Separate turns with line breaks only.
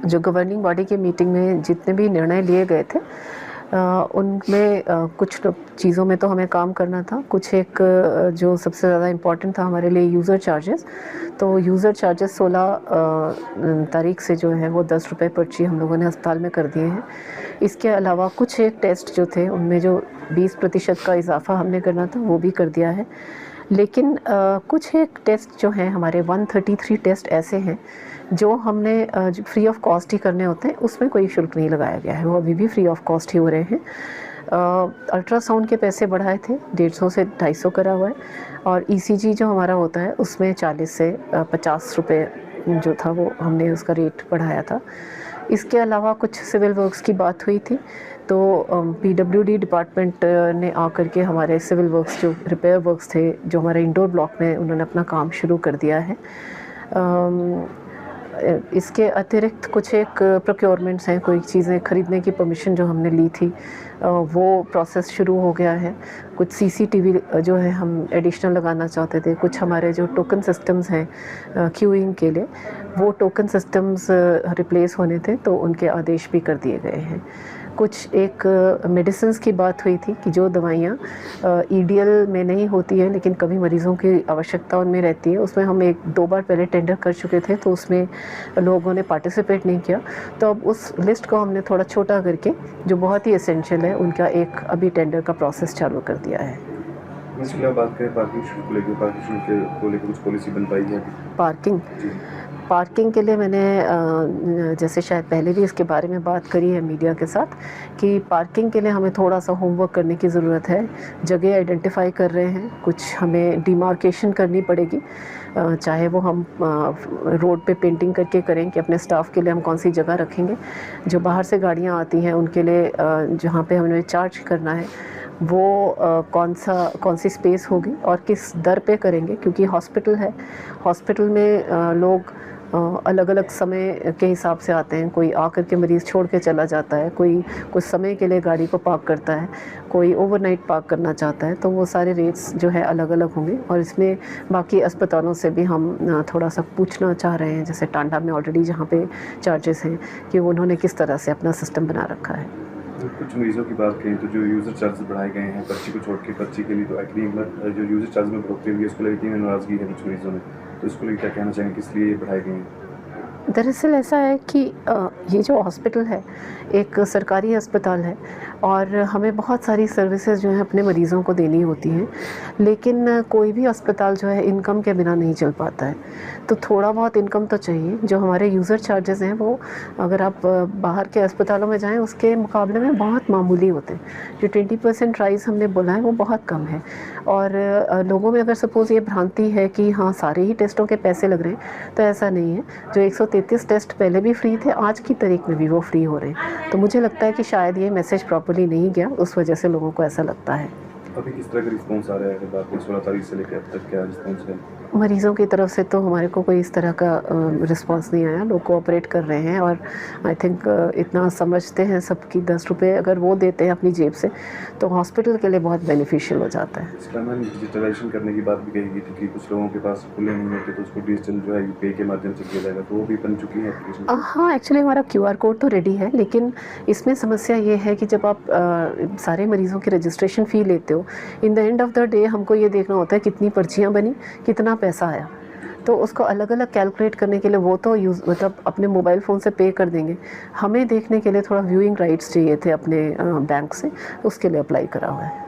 जो governing body की meeting में जितने भी निर्णय लिए गए थे उनमें कुछ चीज़ों में तो हमें काम करना था। कुछ एक जो सबसे ज़्यादा इम्पॉर्टेंट था हमारे लिए यूज़र चार्जेस। तो यूज़र चार्जेस 16 तारीख से जो है वो 10 रुपये पर्ची हम लोगों ने अस्पताल में कर दिए हैं। इसके अलावा कुछ एक टेस्ट जो थे उनमें जो 20% का इजाफा हमने करना था वो भी कर दिया है। लेकिन कुछ एक टेस्ट जो हैं हमारे 133 टेस्ट ऐसे हैं जो हमने जो फ्री ऑफ कॉस्ट ही करने होते हैं, उसमें कोई शुल्क नहीं लगाया गया है, वो अभी भी फ्री ऑफ कॉस्ट ही हो रहे हैं। अल्ट्रासाउंड के पैसे बढ़ाए थे, 150 से 250 करा हुआ है, और ईसीजी जो हमारा होता है उसमें 40 से 50 रुपये जो था वो हमने उसका रेट बढ़ाया था। इसके अलावा कुछ सिविल वर्क्स की बात हुई थी, तो पीडब्ल्यूडी डिपार्टमेंट ने आकर के हमारे सिविल वर्क्स जो रिपेयर वर्क्स थे जो हमारे इंडोर ब्लॉक में, उन्होंने अपना काम शुरू कर दिया है। इसके अतिरिक्त कुछ एक प्रोक्योरमेंट्स हैं, कोई चीज़ें ख़रीदने की परमिशन जो हमने ली थी वो प्रोसेस शुरू हो गया है। कुछ सीसीटीवी जो है हम एडिशनल लगाना चाहते थे। कुछ हमारे जो टोकन सिस्टम्स हैं क्यूइंग के लिए, वो टोकन सिस्टम्स रिप्लेस होने थे, तो उनके आदेश भी कर दिए गए हैं। कुछ एक मेडिसिन्स की बात हुई थी कि जो दवाइयाँ ईडीएल में नहीं होती हैं लेकिन कभी मरीज़ों की आवश्यकता उनमें रहती है, उसमें हम 1-2 बार पहले टेंडर कर चुके थे, तो उसमें लोगों ने पार्टिसिपेट नहीं किया। तो अब उस लिस्ट को हमने थोड़ा छोटा करके जो बहुत ही एसेंशियल है उनका एक अभी टेंडर का प्रोसेस चालू कर दिया है।
बात करें पार्किंग शुल्क को लेकर, पार्किंग शुल्क को लेकर कुछ पॉलिसी बन पाई है?
पार्किंग के लिए मैंने जैसे शायद पहले भी इसके बारे में बात करी है मीडिया के साथ कि पार्किंग के लिए हमें थोड़ा सा होमवर्क करने की ज़रूरत है। जगह आइडेंटिफाई कर रहे हैं, कुछ हमें डिमार्केशन करनी पड़ेगी, चाहे वो हम रोड पे पेंटिंग करके करें कि अपने स्टाफ के लिए हम कौन सी जगह रखेंगे, जो बाहर से गाड़ियाँ आती हैं उनके लिए जहाँ पे हमें चार्ज करना है वो कौन सी स्पेस होगी और किस दर पे करेंगे, क्योंकि हॉस्पिटल है, हॉस्पिटल में लोग अलग अलग समय के हिसाब से आते हैं। कोई आकर के मरीज़ छोड़ के चला जाता है, कोई कुछ समय के लिए गाड़ी को पार्क करता है, कोई ओवरनाइट पार्क करना चाहता है, तो वो सारे रेट्स जो है अलग अलग होंगे। और इसमें बाकी अस्पतालों से भी हम थोड़ा सा पूछना चाह रहे हैं, जैसे टांडा में ऑलरेडी जहाँ पे चार्जेस हैं कि उन्होंने किस तरह से अपना सिस्टम बना रखा है।
कुछ मरीजों की बात करें तो जो यूज़र चार्जेस बढ़ाए गए हैं पर्ची को छोड़ के, पर्ची के लिए तो एग्री जो यूज़र चार्ज में बढ़ोतरी हुई है उसको लेकर नाराज़गी है कुछ मरीजों में, तो इसको लेकर क्या कहना चाहेंगे, किस लिए ये बढ़ाए गए हैं?
दरअसल ऐसा है कि ये जो हॉस्पिटल है एक सरकारी अस्पताल है और हमें बहुत सारी सर्विसेज जो हैं अपने मरीज़ों को देनी होती हैं, लेकिन कोई भी अस्पताल जो है इनकम के बिना नहीं चल पाता है। तो थोड़ा बहुत इनकम तो चाहिए। जो हमारे यूज़र चार्जेस हैं वो अगर आप बाहर के अस्पतालों में जाएं उसके मुकाबले में बहुत मामूली होते हैं। जो 20% राइज़ हमने बोला है वो बहुत कम है। और लोगों में अगर सपोज़ ये भ्रांति है कि हाँ सारे ही टेस्टों के पैसे लग रहे हैं, तो ऐसा नहीं है। जो 133 टेस्ट पहले भी फ्री थे, आज की तारीख में भी वो फ्री हो रहे हैं। तो मुझे लगता है कि शायद ये मैसेज प्रॉपर्ली नहीं गया, उस वजह से लोगों को ऐसा लगता है।
अभी किस तरह का रिस्पॉन्स आ रहा है? बात 16 तारीख से लेकर अब तक क्या रिस्पॉन्स है?
मरीज़ों की तरफ से तो हमारे को कोई इस तरह का रिस्पांस नहीं आया। लोग कोऑपरेट कर रहे हैं और आई थिंक इतना समझते हैं सब कि 10 रुपये अगर वो देते हैं अपनी जेब से तो हॉस्पिटल के लिए बहुत बेनिफिशियल हो जाता है।
इसका मैम डिजिटलाइजेशन करने की बात भी कही गई थी कि कुछ लोगों के पास खुले नहीं होते तो उसको डिजिटल जो है यूपीआई के माध्यम से किया जाएगा, तो वो भी बन चुकी है एप्लीकेशन?
हाँ, एक्चुअली हमारा QR कोड तो रेडी है, लेकिन इसमें समस्या ये है कि जब आप सारे मरीज़ों की रजिस्ट्रेशन फ़ी लेते हो, in the end of the day हमको ये देखना होता है कितनी पर्चियाँ बनी, कितना पैसा आया। तो उसको अलग अलग कैलकुलेट करने के लिए वो तो मतलब अपने मोबाइल फ़ोन से पे कर देंगे। हमें देखने के लिए थोड़ा व्यूइंग राइट्स चाहिए थे अपने बैंक से, उसके लिए अप्लाई करा हुआ है।